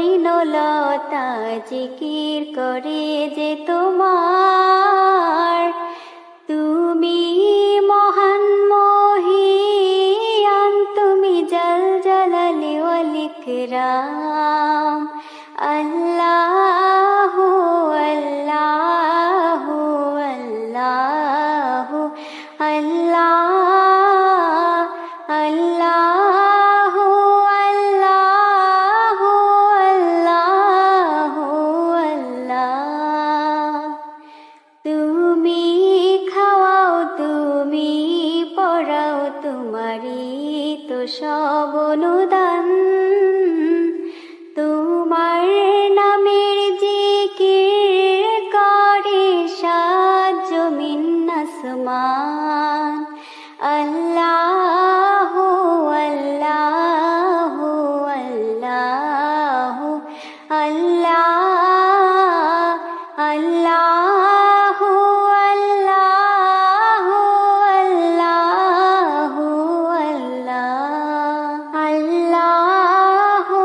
তৃণলতা জিকির করে যে তোমার, তুমি মহান মহিয়ান, তুমি জল জলালি ওয়াল ইকরাম। আল্লাহু আল্লাহু আল্লাহু আল্লাহ আল্লাহু আল্লাহু আল্লাহু আল্লাহ। তুমি খাওয়াও, তুমি পড়াও, তোমারই তো সব অনুদান। তোমার নামের জিকির করে সাত জমিন আসমান। আল্লাহু আল্লাহু আল্লাহু আল্লাহ আল্লাহু আল্লাহু আল্লাহু আল্লাহ। আল্লাহু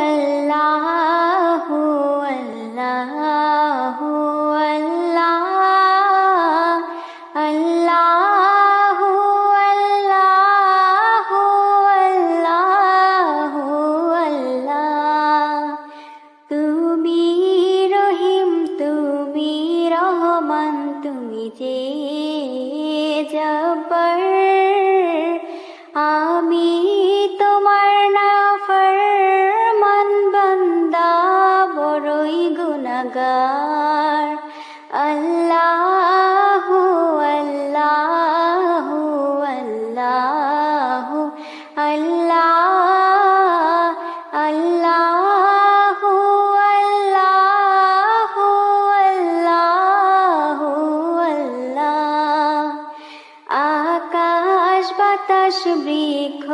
আল্লাহু আল্লাহু আল্লাহ আল্লাহু আল্লাহু আল্লাহু আল্লাহ। তুমি রহিম, তুমি রহমান, তুমি যে জব্বার। আমি তোমার নাফরমান বান্দা, বড়ই গুনাহগার। আল্লাহু আল্লাহু আল্লাহু আল্লাহ আল্লাহু আল্লাহু আল্লাহু আল্লাহ। আকাশ বাতাস বৃক্ষ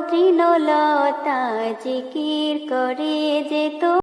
তৃণলতা জিকির করে যে